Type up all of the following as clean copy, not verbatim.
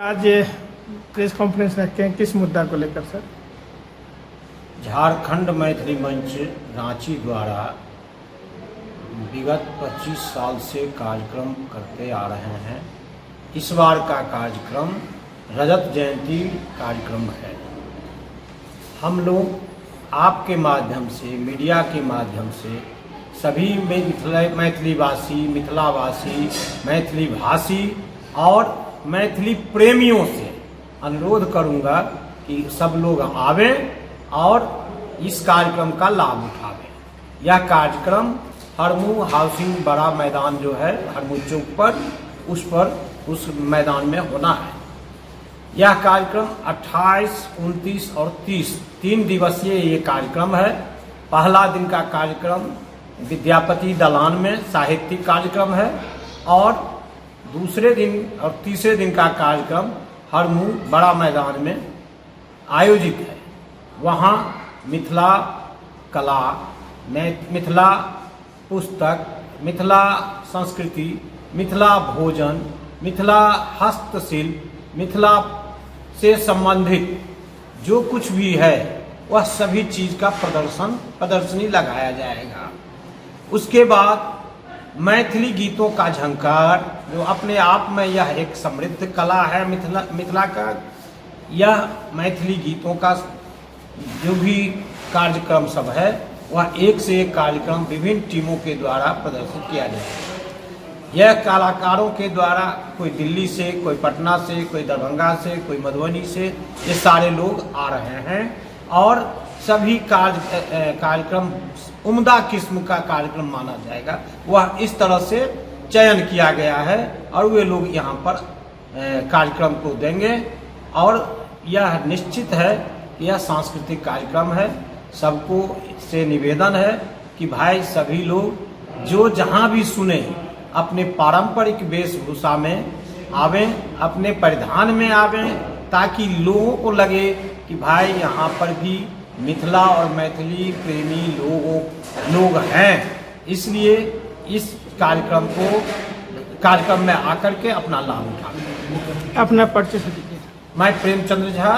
आज press conference रखते हैं, किस मुद्दा को लेकर सर? झारखंड मैथिली मंच रांची द्वारा विगत 25 साल से कार्यक्रम करते आ रहे हैं। इस बार का कार्यक्रम रजत जयंती कार्यक्रम है। हम लोग आपके माध्यम से, मीडिया के माध्यम से सभी मैथिलीवासी, मिथिलावासी, मैथिली भाषी और मैथिली प्रेमियों से अनुरोध करूंगा कि सब लोग आवें और इस कार्यक्रम का लाभ उठावें। यह कार्यक्रम हरमू हाउसिंग बड़ा मैदान जो है हरमू चौक पर, उस मैदान में होना है। यह कार्यक्रम 28, 29 और 30 3 दिवसीय ये कार्यक्रम है। पहला दिन का कार्यक्रम विद्यापति दलान में साहित्यिक कार्यक्रम है और दूसरे दिन और तीसरे दिन का कार्यक्रम हरमू बड़ा मैदान में आयोजित है। वहाँ मिथिला कला, मिथिला पुस्तक, मिथिला संस्कृति, मिथिला भोजन, मिथिला हस्तशिल्प, मिथिला से संबंधित जो कुछ भी है वह सभी चीज़ का प्रदर्शनी लगाया जाएगा। उसके बाद मैथिली गीतों का झंकार, जो अपने आप में यह एक समृद्ध कला है मिथिला का। यह मैथिली गीतों का जो भी कार्यक्रम सब है वह एक से एक कार्यक्रम विभिन्न टीमों के द्वारा प्रदर्शित किया जाएगा। यह कलाकारों के द्वारा कोई दिल्ली से, कोई पटना से, कोई दरभंगा से, कोई मधुबनी से, ये सारे लोग आ रहे हैं और सभी कार्यक्रम उम्दा किस्म का कार्यक्रम माना जाएगा। वह इस तरह से चयन किया गया है और वे लोग यहाँ पर कार्यक्रम को देंगे और यह निश्चित है कि यह सांस्कृतिक कार्यक्रम है। सबको से निवेदन है कि भाई सभी लोग जो जहाँ भी सुने अपने पारंपरिक वेशभूषा में आवें, अपने परिधान में आवें, ताकि लोगों को लगे कि भाई यहाँ पर भी मिथिला और मैथिली प्रेमी लोग हैं। इसलिए इस कार्यक्रम में आकर के अपना लाभ उठाएं। अपना परिचय दीजिए। मैं प्रेमचंद्र झा,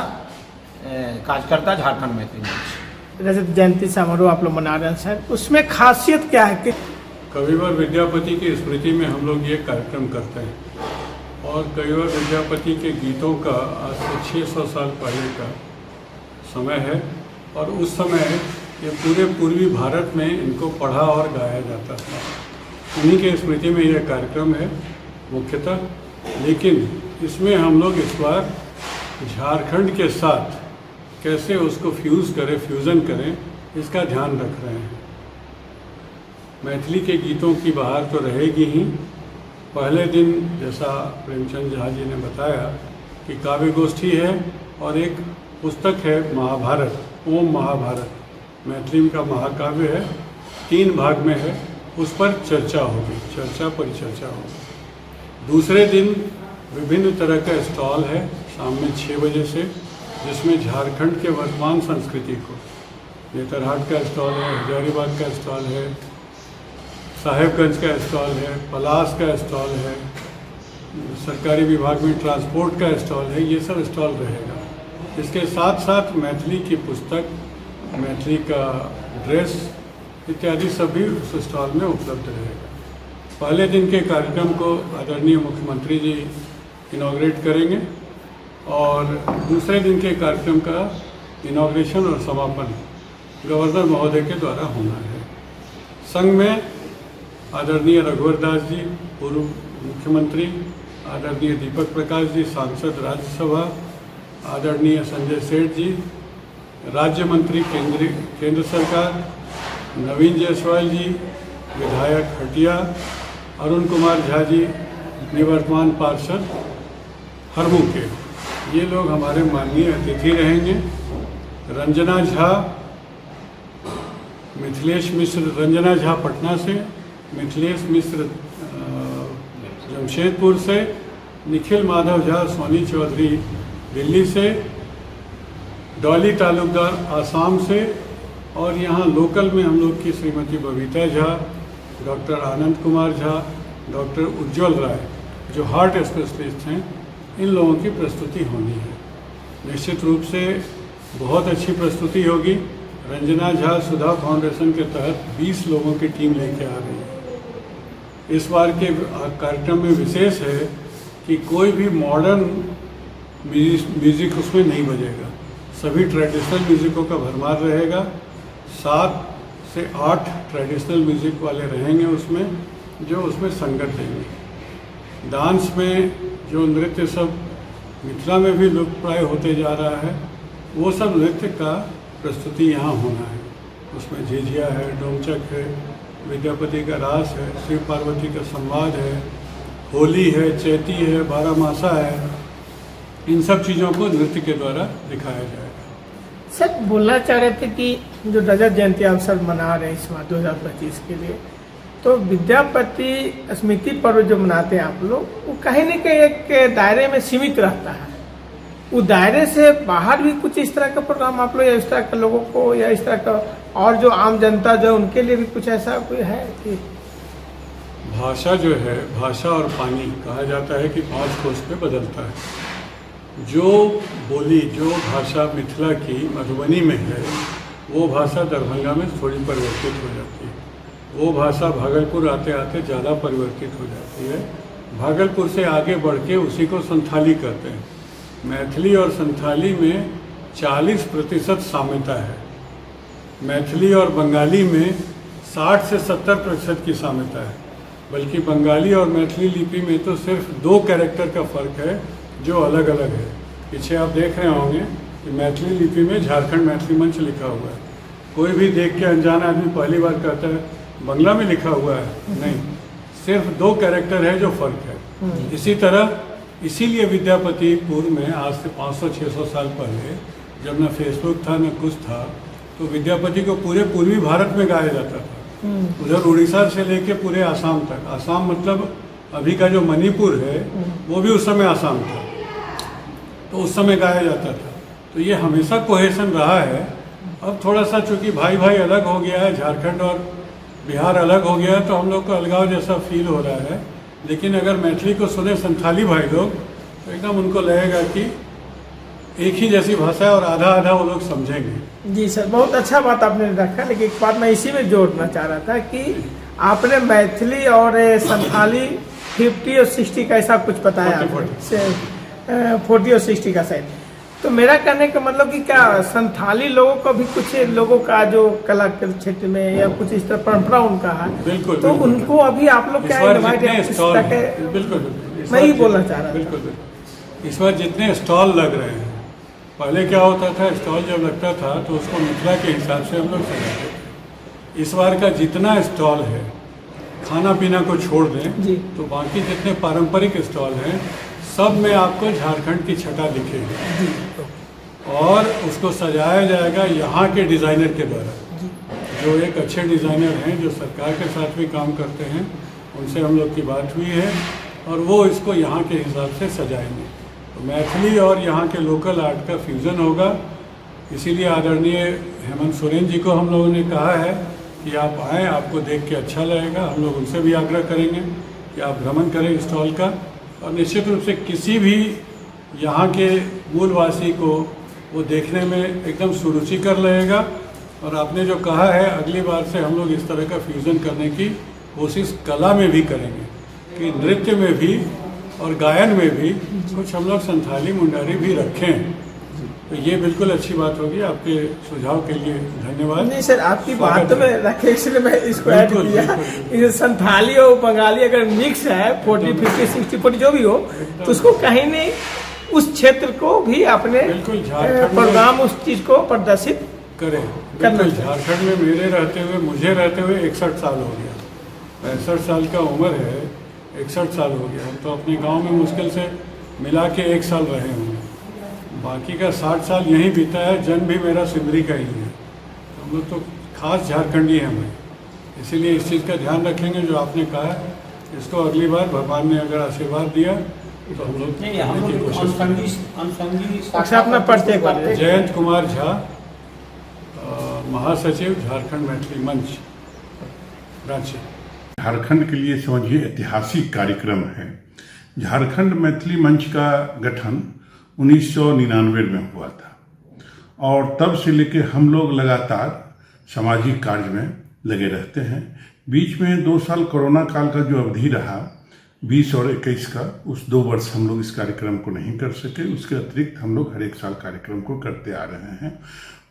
कार्यकर्ता झारखंड मैथिली मंच। रजत जयंती समारोह आप लोग मना रहे हैं सर, उसमें खासियत क्या है? कविवर विद्यापति की स्मृति में हम लोग ये कार्यक्रम करते हैं और कविवर विद्यापति के गीतों का आज से 600 साल पहले का समय है और उस समय ये पूरे पूर्वी भारत में इनको पढ़ा और गाया जाता था। उन्हीं के स्मृति में यह कार्यक्रम है मुख्यतः, लेकिन इसमें हम लोग इस बार झारखंड के साथ कैसे उसको फ्यूज़न करें, इसका ध्यान रख रहे हैं। मैथिली के गीतों की बहार तो रहेगी ही। पहले दिन जैसा प्रेमचंद झा जी ने बताया कि काव्य गोष्ठी है और एक पुस्तक है महाभारत, ओम महाभारत, मैथिली का महाकाव्य है, 3 भाग में है, उस पर चर्चा होगी, परिचर्चा होगी। दूसरे दिन विभिन्न तरह का स्टॉल है शाम में 6 बजे से, जिसमें झारखंड के वर्तमान संस्कृति को, नेतरहाट का स्टॉल है, हजारीबाग का स्टॉल है, साहेबगंज का स्टॉल है, पलास का स्टॉल है, सरकारी विभाग में ट्रांसपोर्ट का स्टॉल है, ये सब स्टॉल रहेगा। इसके साथ साथ मैथिली की पुस्तक, मैथिली का ड्रेस इत्यादि सभी उस स्टॉल में उपलब्ध रहेगा। पहले दिन के कार्यक्रम को आदरणीय मुख्यमंत्री जी इनॉग्रेट करेंगे और दूसरे दिन के कार्यक्रम का इनॉग्रेशन और समापन गवर्नर महोदय के द्वारा होना है। संघ में आदरणीय रघुवर दास जी पूर्व मुख्यमंत्री, आदरणीय दीपक प्रकाश जी सांसद राज्यसभा, आदरणीय संजय सेठ जी राज्य मंत्री केंद्र सरकार, नवीन जायसवाल जी विधायक हटिया, अरुण कुमार झा जी निवर्तमान पार्षद हरमू के, ये लोग हमारे माननीय अतिथि रहेंगे। रंजना झा, मिथिलेश मिश्र, रंजना झा पटना से, मिथिलेश मिश्र जमशेदपुर से, निखिल माधव झा, सोनी चौधरी दिल्ली से, डॉली तालुकदार आसाम से और यहाँ लोकल में हम लोग की श्रीमती बबीता झा, डॉक्टर आनंद कुमार झा, डॉक्टर उज्ज्वल राय जो हार्ट स्पेशलिस्ट हैं, इन लोगों की प्रस्तुति होनी है। निश्चित रूप से बहुत अच्छी प्रस्तुति होगी। रंजना झा सुधा फाउंडेशन के तहत 20 लोगों की टीम लेके आ रही है। इस बार के कार्यक्रम में विशेष है कि कोई भी मॉडर्न म्यूजिक उसमें नहीं बजेगा, सभी ट्रेडिशनल म्यूजिकों का भरमार रहेगा। 7 से 8 ट्रेडिशनल म्यूजिक वाले रहेंगे उसमें, जो उसमें संगत देंगे। डांस में जो नृत्य सब मिथिला में भी लुप्तप्राय होते जा रहा है, वो सब नृत्य का प्रस्तुति यहाँ होना है। उसमें झिझिया है, डोमचक है, विद्यापति का रास है, शिव पार्वती का संवाद है, होली है, चैती है, बारहमासा है। इन सब चीज़ों को नृत्य के द्वारा दिखाया जाएगा। सर बोलना चाह रहे थे कि जो रजत जयंती अवसर मना रहे हैं इस बार 2025 के लिए, तो विद्यापति स्मृति पर्व जो मनाते हैं आप लोग, वो कहीं न कहीं एक दायरे में सीमित रहता है। वो दायरे से बाहर भी कुछ इस तरह का प्रोग्राम आप लोग या इस तरह के लोगों को या इस तरह का और जो आम जनता जो है उनके लिए भी कुछ ऐसा कोई है कि भाषा जो है, भाषा और पानी कहा जाता है कि 5 कोस पे बदलता है। जो बोली, जो भाषा मिथिला की मधुबनी में है, वो भाषा दरभंगा में थोड़ी परिवर्तित हो जाती है। वो भाषा भागलपुर आते आते ज़्यादा परिवर्तित हो जाती है। भागलपुर से आगे बढ़ के उसी को संथाली कहते हैं। मैथिली और संथाली में 40% साम्यता है। मैथिली और बंगाली में 60 से 70% की साम्यता है। बल्कि बंगाली और मैथिली लिपि में तो सिर्फ 2 कैरेक्टर का फर्क है जो अलग अलग है। पीछे आप देख रहे होंगे कि मैथिली लिपि में झारखंड मैथिली मंच लिखा हुआ है। कोई भी देख के अनजान आदमी पहली बार कहता है बंगला में लिखा हुआ है, नहीं, सिर्फ 2 कैरेक्टर है जो फर्क है। इसी तरह इसीलिए विद्यापति पूर्व में आज से 500-600 साल पहले जब न फेसबुक था न कुछ था, तो विद्यापति को पूरे पूर्वी भारत में गाया जाता था। उधर उड़ीसा से लेके पूरे आसाम तक। आसाम मतलब अभी का जो मणिपुर है वो भी उस समय आसाम था, तो उस समय गाया जाता था। तो ये हमेशा कोहेशन रहा है। अब थोड़ा सा चूँकि भाई भाई अलग हो गया है, झारखंड और बिहार अलग हो गया है, तो हम लोग को अलगाव जैसा फील हो रहा है। लेकिन अगर मैथिली को सुने संथाली भाई लोग तो एकदम उनको लगेगा कि एक ही जैसी भाषा है और आधा आधा वो लोग समझेंगे। जी सर, बहुत अच्छा बात आपने रखा। लेकिन एक बात मैं इसी में जोड़ना चाह रहा था कि आपने मैथिली और संथाली 50 और 60 का ऐसा कुछ बताया, 40 और 60 का शायद। तो मेरा कहने का मतलब कि क्या संथाली लोगों को भी कुछ लोगों का जो कला के क्षेत्र में या कुछ इस तरह परंपरा उनका है, बिल्कुल, तो बिल्कुल, उनको अभी आप लोग क्या इनवाइट बिल्कुल मैं ही बोलना चाह रहा था। बिल्कुल। इस बार जितने स्टॉल लग रहे हैं, पहले क्या होता था, स्टॉल जब लगता था तो उसको मिथिला के हिसाब से हम लोग सजाते थे। इस बार का जितना स्टॉल है, खाना पीना को छोड़ दें तो बाकी जितने पारंपरिक स्टॉल हैं सब में आपको झारखंड की छटा दिखेगी और उसको सजाया जाएगा यहाँ के डिज़ाइनर के द्वारा, जो एक अच्छे डिज़ाइनर हैं, जो सरकार के साथ भी काम करते हैं। उनसे हम लोग की बात हुई है और वो इसको यहाँ के हिसाब से सजाएंगे। तो मैथिली और यहाँ के लोकल आर्ट का फ्यूज़न होगा। इसीलिए आदरणीय हेमंत सोरेन जी को हम लोगों ने कहा है कि आप आएँ, आपको देख के अच्छा लगेगा। हम लोग उनसे भी आग्रह करेंगे कि आप भ्रमण करें स्टॉल का, और निश्चित रूप से किसी भी यहाँ के मूलवासी को वो देखने में एकदम सुरुचिकर लगेगा। और आपने जो कहा है, अगली बार से हम लोग इस तरह का फ्यूज़न करने की कोशिश कला में भी करेंगे कि नृत्य में भी और गायन में भी कुछ हम लोग संथाली मुंडारी भी रखें। तो ये बिल्कुल अच्छी बात होगी। आपके सुझाव के लिए धन्यवाद। नहीं सर, आपकी बात तो मैं रखे, इसलिए मैं इसको ऐड किया। संथाली और बंगाली अगर मिक्स है 40, 50, 60, 40 जो भी हो, तो उसको कहीं नहीं उस क्षेत्र को भी अपने प्रोग्राम उस चीज को प्रदर्शित करें। बिल्कुल, झारखंड में मेरे रहते हुए, मुझे रहते हुए 61 साल हो गया। 65 साल का उम्र है, 61 साल हो गया। हम तो अपने गांव में मुश्किल से मिला के 1 साल रहे होंगे, बाकी का 60 साल यहीं बीता है। जन्म भी मेरा सिंदरी का ही है। हम लोग तो खास झारखंडी हैं भाई, इसीलिए इस चीज़ का ध्यान रखेंगे जो आपने कहा है। इसको अगली बार भगवान ने अगर आशीर्वाद दिया तो हम लोग की कोशिश करेंगे। अपना परिचय। जयंत कुमार झा, महासचिव झारखंड मैथिली मंच रांची। झारखंड के लिए समझिए ऐतिहासिक कार्यक्रम है। झारखंड मैथिली मंच का गठन 1999 में हुआ था और तब से लेके हम लोग लगातार सामाजिक कार्य में लगे रहते हैं। बीच में 2 साल कोरोना काल का जो अवधि रहा 20 और 21 का, उस 2 वर्ष हम लोग इस कार्यक्रम को नहीं कर सके। उसके अतिरिक्त हम लोग हर एक साल कार्यक्रम को करते आ रहे हैं।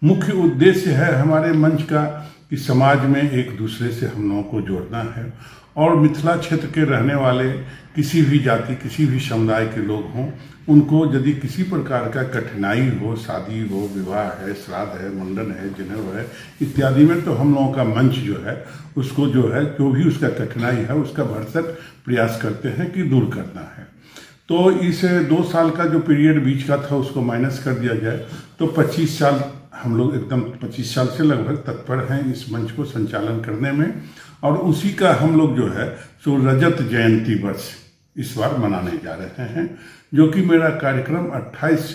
मुख्य उद्देश्य है हमारे मंच का कि समाज में एक दूसरे से हम लोगों को जोड़ना है और मिथिला क्षेत्र के रहने वाले किसी भी जाति, किसी भी समुदाय के लोग हों, उनको यदि किसी प्रकार का कठिनाई हो, शादी हो, विवाह है, श्राद्ध है, मुंडन है, जनेऊ है इत्यादि में, तो हम लोगों का मंच जो है उसको जो है जो भी उसका कठिनाई है उसका भरसक प्रयास करते हैं कि दूर करना है। तो इस 2 साल का जो पीरियड बीच का था उसको माइनस कर दिया जाए तो 25 साल हम लोग एकदम 25 साल से लगभग तत्पर हैं इस मंच को संचालन करने में। और उसी का हम लोग जो है सो रजत जयंती वर्ष इस बार मनाने जा रहे हैं, जो कि मेरा कार्यक्रम 28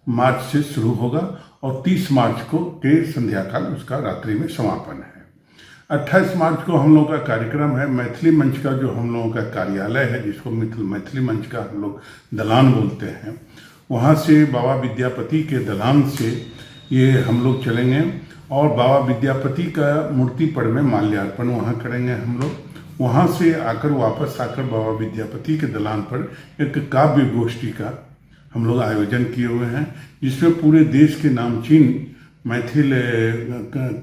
मार्च से शुरू होगा और 30 मार्च को के संध्या काल उसका रात्रि में समापन है। 28 मार्च को हम लोगों का कार्यक्रम है मैथिली मंच का, जो हम लोगों का कार्यालय है जिसको मैथिली मंच का हम लोग दलान बोलते हैं, वहाँ से बाबा विद्यापति के दलान से ये हम लोग चलेंगे और बाबा विद्यापति का मूर्ति पर में माल्यार्पण वहाँ करेंगे हम लोग। वहाँ से आकर वापस आकर बाबा विद्यापति के दलान पर एक काव्य गोष्ठी का हम लोग आयोजन किए हुए हैं, जिसमें पूरे देश के नामचीन मैथिल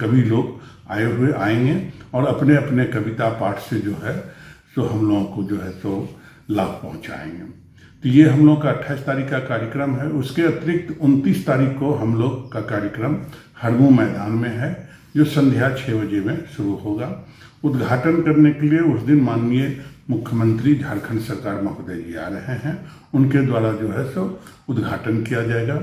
कवि लोग आएंगे और अपने अपने कविता पाठ से जो है तो हम लोगों को जो है तो लाभ पहुँचाएंगे। तो ये हम लोग का 28 तारीख का कार्यक्रम है। उसके अतिरिक्त 29 तारीख को हम लोग का कार्यक्रम हड़मू मैदान में है, जो संध्या 6 बजे में शुरू होगा। उद्घाटन करने के लिए उस दिन माननीय मुख्यमंत्री झारखंड सरकार महोदय जी आ रहे हैं, उनके द्वारा जो है सो उद्घाटन किया जाएगा।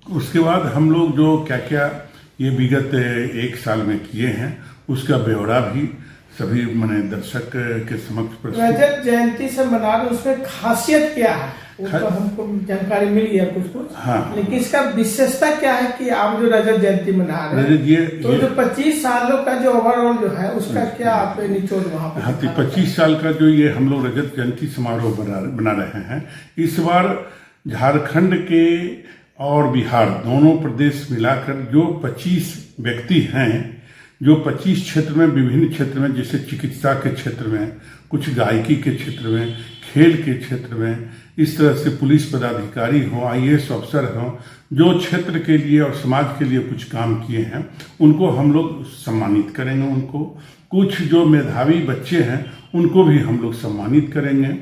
उसके बाद हम लोग जो क्या क्या ये विगत 1 साल में किए हैं उसका ब्यौरा भी सभी मैंने दर्शक के समक्ष रजत जयंती से मना रहे, उसमें खासियत क्या है वो तो हमको जानकारी मिली है कुछ। हाँ, लेकिन इसका विशेषता क्या है कि आप जो रजत जयंती मना रहे हैं तो जो 25 सालों का जो ओवरऑल जो है उसका क्या आप निचोड़ वहाँ पे? हाँ, 25 साल का जो ये हम लोग रजत जयंती समारोह बना रहे हैं, इस बार झारखंड के और बिहार दोनों प्रदेश मिलाकर जो 25 व्यक्ति हैं, जो 25 क्षेत्र में, विभिन्न क्षेत्र में, जैसे चिकित्सा के क्षेत्र में, कुछ गायकी के क्षेत्र में, खेल के क्षेत्र में, इस तरह से पुलिस पदाधिकारी हों, IAS अफसर हों, जो क्षेत्र के लिए और समाज के लिए कुछ काम किए हैं उनको हम लोग सम्मानित करेंगे। उनको कुछ जो मेधावी बच्चे हैं उनको भी हम लोग सम्मानित करेंगे।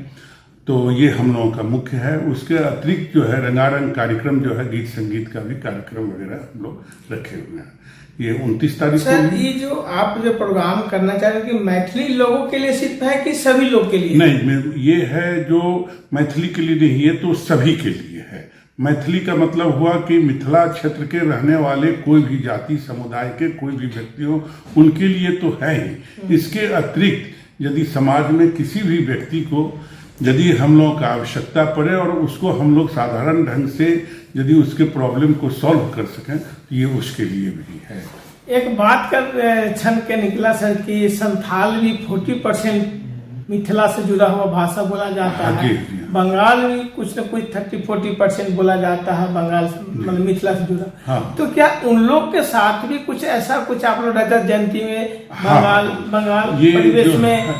तो ये हम लोगों का मुख्य है। उसके अतिरिक्त जो है रंगारंग कार्यक्रम जो है, गीत संगीत का भी कार्यक्रम वगैरह हम लोग रखे हुए हैं। ये 29 तारीख को ये जो आप जो प्रोग्राम करना चाह रहे हैं कि मैथिली लोगों के लिए सिर्फ है कि सभी लोग के लिए? नहीं, ये है जो मैथिली के लिए नहीं, ये तो सभी के लिए है। मैथिली का मतलब हुआ कि मिथिला क्षेत्र के रहने वाले कोई भी जाति समुदाय के कोई भी व्यक्ति हो, उनके लिए तो है ही। इसके अतिरिक्त यदि समाज में किसी भी व्यक्ति को यदि हम लोगों का आवश्यकता पड़े और उसको हम लोग साधारण ढंग से यदि उसके प्रॉब्लम को सॉल्व कर सकें तो ये उसके लिए भी है। एक बात कर छन के निकला सर कि संथाल भी 40% मिथिला से जुड़ा हुआ भाषा बोला जाता है। बंगाल में कुछ न कुछ 30-40% बोला जाता है, बंगाल मतलब मिथिला से जुड़ा। हाँ। तो क्या उन लोग के साथ भी कुछ ऐसा कुछ आप लोग रजत जयंती में बंगाल परिवेश में,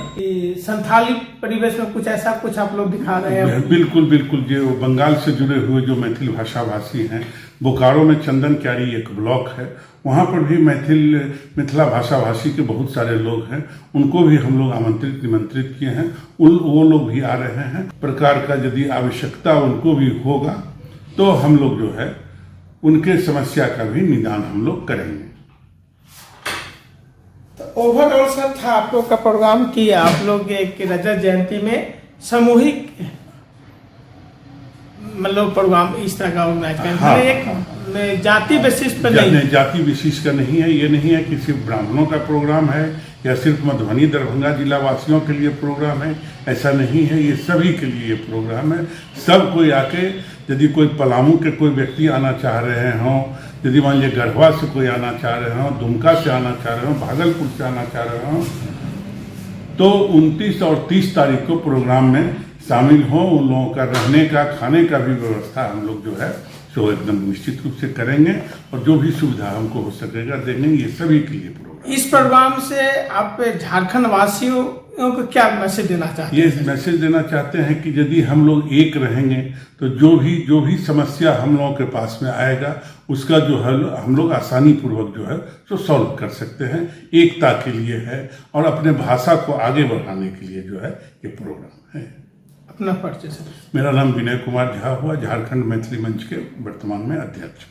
संथाली परिवेश में कुछ ऐसा कुछ आप लोग दिखा रहे हैं? बिल्कुल, जो बंगाल से जुड़े हुए जो मैथिल भाषा भाषी हैं, बोकारो में चंदन क्यारी एक ब्लॉक है, वहाँ पर भी मिथिला भाषा भाषी के बहुत सारे लोग हैं, उनको भी हम लोग निमंत्रित किए हैं। वो लोग भी आ रहे हैं। प्रकार का यदि आवश्यकता उनको भी होगा तो हम लोग जो है उनके समस्या का भी निदान हम लोग करेंगे। तो ओवरऑल सर था आप लोग का प्रोग्राम किया आप लोग एक रजत जयंती में सामूहिक मतलब प्रोग्राम इस तरह का ऑर्गेनाइज करें। हाँ, एक जाति बेसिस पर नहीं, जाति विशेष का नहीं है। ये नहीं है कि सिर्फ ब्राह्मणों का प्रोग्राम है या सिर्फ मधुबनी दरभंगा जिला वासियों के लिए प्रोग्राम है, ऐसा नहीं है। ये सभी के लिए ये प्रोग्राम है। सब कोई आके, यदि कोई पलामू के कोई व्यक्ति आना चाह रहे हों, यदि मान लीजिए गढ़वा से कोई आना चाह रहे हों, दुमका से आना चाह रहे हों, भागलपुर से आना चाह रहे हों, तो 29 और 30 तारीख को प्रोग्राम में शामिल हों, उन लोगों का रहने का, खाने का भी व्यवस्था हम लोग जो है सो एकदम निश्चित रूप से करेंगे और जो भी सुविधा हमको हो सकेगा देंगे। ये सभी के लिए प्रोग्राम। इस प्रोग्राम से आप झारखंड वासियों को क्या मैसेज देना चाहते हैं? ये मैसेज देना चाहते हैं कि यदि हम लोग एक रहेंगे तो जो भी समस्या हम लोगों के पास में आएगा उसका जो हल हम लोग आसानी पूर्वक जो है तो सॉल्व कर सकते हैं। एकता के लिए है और अपने भाषा को आगे बढ़ाने के लिए जो है ये प्रोग्राम है। अपना परिचय सर। मेरा नाम विनय कुमार झा हुआ, झारखंड मैथिली मंच के वर्तमान में अध्यक्ष।